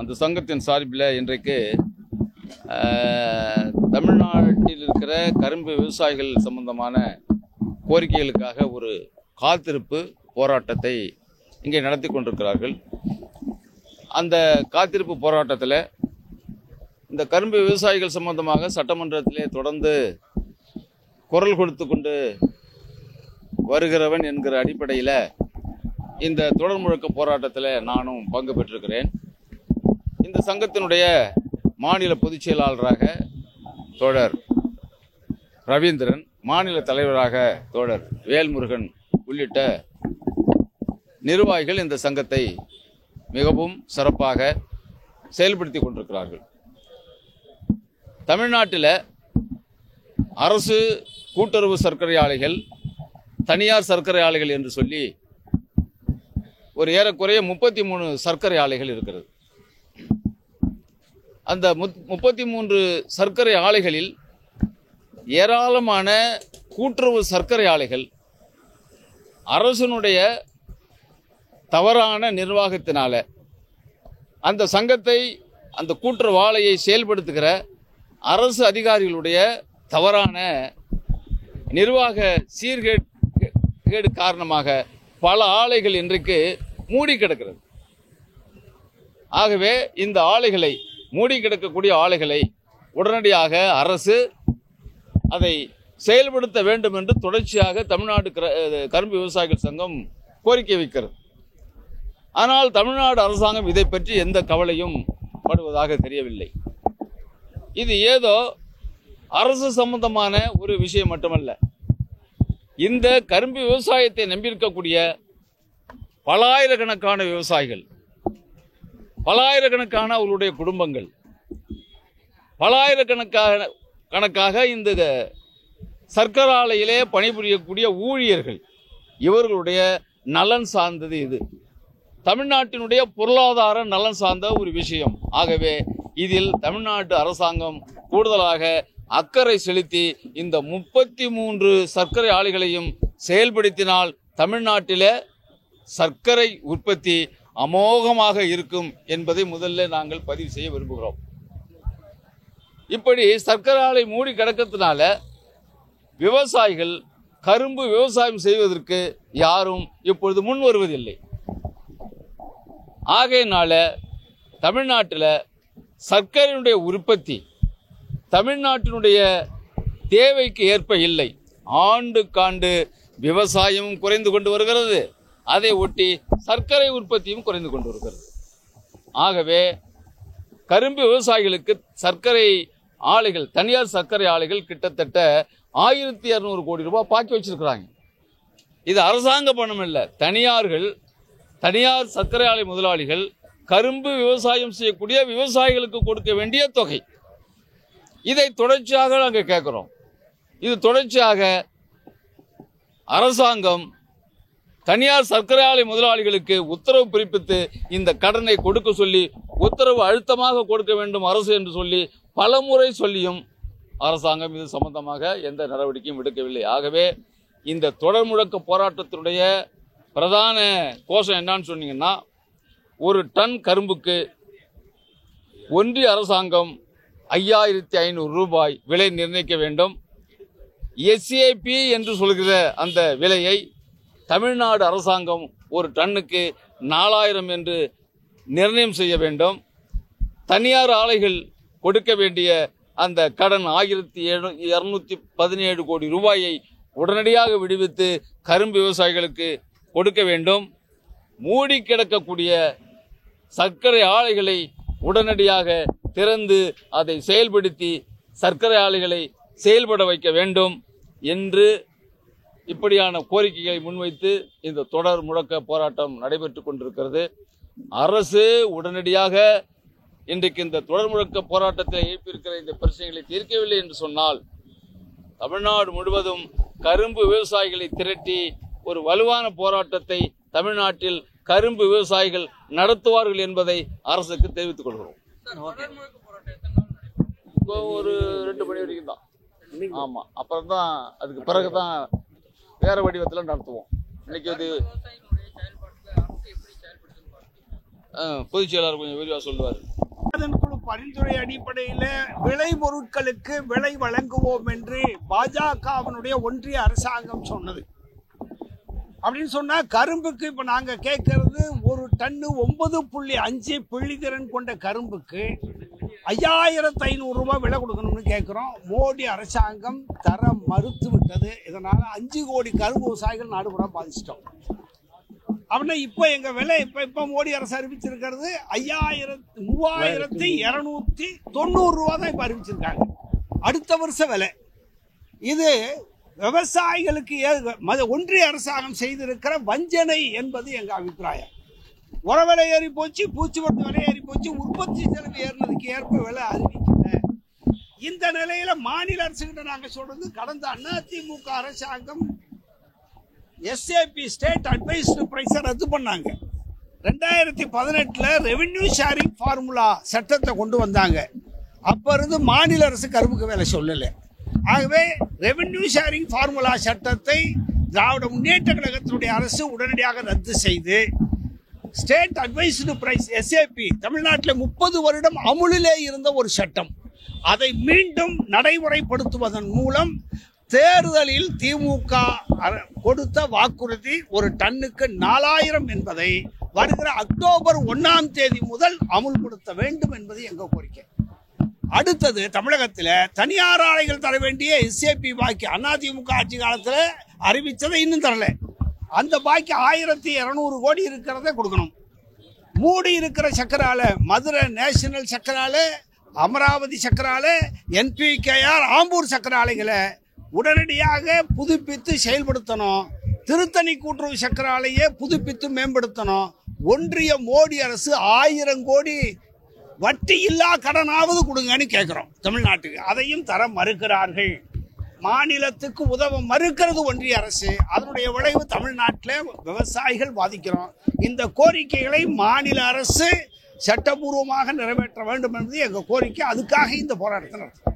அந்த சங்கத்தின் சார்பில் இன்றைக்கு தமிழ்நாட்டில் இருக்கிற கரும்பு விவசாயிகள் சம்பந்தமான கோரிக்கைகளுக்காக ஒரு காத்திருப்பு போராட்டத்தை இங்கே நடத்தி கொண்டிருக்கிறார்கள். அந்த காத்திருப்பு போராட்டத்தில் இந்த கரும்பு விவசாயிகள் சம்பந்தமாக சட்டமன்றத்திலே தொடர்ந்து குரல் கொடுத்து கொண்டு வருகிறவன் என்கிற அடிப்படையில் இந்த தொடர் முழக்க போராட்டத்தில் நானும் பங்கு பெற்றிருக்கிறேன். இந்த சங்கத்தினுடைய மாநில பொதுச் செயலாளராக தோழர் ரவீந்திரன், மாநில தலைவராக தோழர் வேல்முருகன் உள்ளிட்ட நிர்வாகிகள் இந்த சங்கத்தை மிகவும் சிறப்பாக செயல்படுத்தி கொண்டிருக்கிறார்கள். தமிழ்நாட்டில் அரசு கூட்டுறவு சர்க்கரை ஆலைகள், தனியார் சர்க்கரை ஆலைகள் என்று சொல்லி ஒரு ஏறக்குறைய 33 சர்க்கரை ஆலைகள் இருக்கிறது. அந்த 33 சர்க்கரை ஆலைகளில் ஏராளமான கூட்டுறவு சர்க்கரை ஆலைகள் அரசனுடைய தவறான நிர்வாகத்தினால அந்த சங்கத்தை, அந்த கூட்டுறவு ஆலையை செயல்படுத்துகிற அரசு அதிகாரிகளுடைய தவறான நிர்வாக சீர்கேடு காரணமாக பல ஆலைகள் இன்றைக்கு மூடி கிடக்கிறது. ஆகவே இந்த ஆலைகளை, மூடி கிடக்கக்கூடிய ஆலைகளை உடனடியாக அரசு அதை செயல்படுத்த வேண்டும் என்று தொடர்ச்சியாக தமிழ்நாடு கரும்பு விவசாயிகள் சங்கம் கோரிக்கை வைக்கிறது. ஆனால் தமிழ்நாடு அரசாங்கம் இதை பற்றி எந்த கவலையும் படுவதாக தெரியவில்லை. இது ஏதோ அரசு சம்பந்தமான ஒரு விஷயம் மட்டுமல்ல. இந்த கரும்பு விவசாயத்தை நம்பியிருக்கக்கூடிய பலாயிரக்கணக்கான விவசாயிகள், பலாயிரக்கணக்கான அவர்களுடைய குடும்பங்கள், பலாயிரக்கணக்காக இந்த சர்க்கரை ஆலையிலே பணிபுரியக்கூடிய ஊழியர்கள், இவர்களுடைய நலன் சார்ந்தது இது. தமிழ்நாட்டினுடைய பொருளாதார நலன் சார்ந்த ஒரு விஷயம். ஆகவே இதில் தமிழ்நாட்டு அரசாங்கம் கூடுதலாக அக்கறை செலுத்தி இந்த 33 சர்க்கரை ஆலைகளையும் செயல்படுத்தினால் தமிழ்நாட்டிலே சர்க்கரை உற்பத்தி அமோகமாக இருக்கும் என்பதை முதல்ல நாங்கள் பதிவு செய்ய விரும்புகிறோம். இப்படி சர்க்கரை ஆலை மூடி கிடக்கிறதுனால விவசாயிகள் கரும்பு விவசாயம் செய்வதற்கு யாரும் இப்பொழுது முன் வருவதில்லை. ஆகையினால தமிழ்நாட்டில் சர்க்கரையினுடைய உற்பத்தி தமிழ்நாட்டினுடைய தேவைக்கு ஏற்ப இல்லை. ஆண்டுக்காண்டு விவசாயமும் குறைந்து கொண்டு வருகிறது, அதை ஒட்டி சர்க்கரை உற்பத்தியும் குறைந்து கொண்டு வருகிறது. ஆகவே கரும்பு விவசாயிகளுக்கு சர்க்கரை ஆலைகள், தனியார் சர்க்கரை ஆலைகள் கிட்டத்தட்ட 1200 கோடி ரூபாய் பாக்கி வச்சிருக்கிறாங்க. இது அரசாங்க பணம் இல்லை, தனியார் சர்க்கரை ஆலை முதலாளிகள் கரும்பு விவசாயம் செய்யக்கூடிய விவசாயிகளுக்கு கொடுக்க வேண்டிய தொகை. இதை தொடர்ச்சியாக நாங்கள் கேட்கிறோம். இது தொடர்ச்சியாக அரசாங்கம் தனியார் சர்க்கரை ஆலை முதலாளிகளுக்கு உத்தரவு பிறப்பித்து இந்த கடனை கொடுக்க சொல்லி உத்தரவு அழுத்தமாக கொடுக்க வேண்டும் அரசு என்று சொல்லி பலமுறை சொல்லியும் அரசாங்கம் இது சம்பந்தமாக எந்த நடவடிக்கையும் எடுக்கவில்லை. ஆகவே இந்த தொடர் முழக்க போராட்டத்தினுடைய பிரதான கோஷம் என்னன்னு சொன்னீங்கன்னா, ஒரு டன் கரும்புக்கு ஒன்றிய அரசாங்கம் 5500 ரூபாய் விலை நிர்ணயிக்க வேண்டும். SAP என்று சொல்கிற அந்த விலையை தமிழ்நாடு அரசாங்கம் ஒரு டன்னுக்கு 4000 என்று நிர்ணயம் செய்ய வேண்டும். தனியார் ஆலைகள் கொடுக்க வேண்டிய அந்த கடன் 1217 கோடி ரூபாயை உடனடியாக விடுவித்து கரும்பு விவசாயிகளுக்கு கொடுக்க வேண்டும். மூடி கிடக்கக்கூடிய சர்க்கரை ஆலைகளை உடனடியாக திறந்து அதை செயல்படுத்தி சர்க்கரை ஆலைகளை செயல்பட வைக்க வேண்டும் என்று இப்படியான கோரிக்கைகளை முன்வைத்து இந்த தொடர் முழக்க போராட்டம் நடைபெற்றுக் கொண்டிருக்கிறது. அரசு உடனடியாக இன்றைக்கு இந்த தொடர் முழக்க போராட்டத்தில் எழுப்பியிருக்கிற இந்த பிரச்சனைகளை தீர்க்கவில்லை என்று சொன்னால் தமிழ்நாடு முழுவதும் கரும்பு விவசாயிகளை திரட்டி ஒரு வலுவான போராட்டத்தை தமிழ்நாட்டில் கரும்பு விவசாயிகள் நடத்துவார்கள் என்பதை அரசுக்கு தெரிவித்துக் கொள்கிறோம். ஒரு 2 மணி வரைக்கும் தான். ஆமா, அப்புறம் தான் அதுக்கு பிறகுதான் வேற வடிவத்தில் நடத்துவோம். இன்னைக்கு அது பொதுச் செயலாளர் கொஞ்சம் விரிவாக சொல்லுவார். குழு பரிந்துரை அடிப்படையில் விளை பொருட்களுக்கு விலை வழங்குவோம் என்று பாஜகவினுடைய ஒன்றிய அரசாங்கம் சொன்னது. அப்படின்னு சொன்னா கரும்புக்கு இப்ப நாங்க கேட்கறது ஒரு டன்னு 9.5 புள்ளிதிறன் கொண்ட கரும்புக்கு 5500 ரூபாய் விலை கொடுக்கணும்னு கேட்கிறோம். மோடி அரசாங்கம் தர மறுத்து விட்டது. இதனால 5 கோடி கரும்பு விவசாயிகள் நாடுபுறம் பாதிச்சிட்டோம். அப்படின்னா இப்ப எங்க விலை இப்ப மோடி அரசு அறிவிச்சிருக்கிறது 3290 ரூபாய் தான் இப்ப அறிவிச்சிருக்காங்க அடுத்த வருஷ விலை. இது விவசாயிகளுக்கு ஒன்றிய அரசாங்கம் செய்திருக்கிற வஞ்சனை என்பது எங்க அபிப்பிராயம். உர விலை ஏறி போச்சு, பூச்சி மருந்து விலை ஏறி போச்சு, உற்பத்தி செலவு ஏறினதுக்கு ஏற்ப விலை அறிவிக்கல. இந்த நிலையில மாநில அரசு கிட்ட நாங்க சொல்றது, கடந்த அதிமுக அரசாங்கம் SAP ஸ்டேட் அட்வைஸ்டு பிரைஸை ரத்து பண்ணாங்க. 2018 ரெவென்யூ ஷேரிங் ஃபார்முலா சட்டத்தை கொண்டு வந்தாங்க. அப்ப இருந்து மாநில அரசு கரும்புக்கு வேலை சொல்லல. ஆகவே ரெவென்யூ ஷேரிங் ஃபார்முலா சட்டத்தை திராவிட முன்னேற்ற கழகத்தினுடைய அரசு உடனடியாக ரத்து செய்து ஸ்டேட் அட்வைஸ்டு பிரைஸ் SAP தமிழ்நாட்டில் 30 வருடம் அமுலிலே இருந்த ஒரு சட்டம், அதை மீண்டும் நடைமுறைப்படுத்துவதன் மூலம் தேர்தலில் திமுக கொடுத்த வாக்குறுதி ஒரு டன்னுக்கு 4000 என்பதை வருகிற அக்டோபர் 1ஆம் தேதி முதல் அமுல்படுத்த வேண்டும் என்பது எங்க கோரிக்கை. அடுத்தது, தமிழகத்தில் தனியார் ஆலைகள் தர வேண்டிய SAP பாக்கி அதிமுக ஆட்சி காலத்தில் அறிவிச்சதை இன்னும் தரல. அந்த பாக்கி 1200 கோடி இருக்கிறத கொடுக்கணும். மூடி இருக்கிற சக்கர ஆலை, மதுரை நேஷனல் சக்கர ஆலை, அமராவதி சக்கர ஆலை, NPKR ஆம்பூர் சக்கர ஆலைகளை உடனடியாக புதுப்பித்து செயல்படுத்தணும். திருத்தணி கூட்டுறவு சக்கர ஆலையை புதுப்பித்து மேம்படுத்தணும். ஒன்றிய மோடி அரசு 1000 கோடி வட்டி இல்லா கடனாவது கொடுங்கன்னு கேட்கிறோம் தமிழ்நாட்டுக்கு. அதையும் தர மறுக்கிறார்கள். மாநிலத்துக்கு உதவ மறுக்கிறது ஒன்றிய அரசு. அதனுடைய விளைவு தமிழ்நாட்டில் விவசாயிகள் பாதிக்கிறோம். இந்த கோரிக்கைகளை மாநில அரசு சட்டபூர்வமாக நிறைவேற்ற வேண்டும் என்பது எங்க கோரிக்கை. அதுக்காக இந்த போராட்டத்தை நடத்தும்.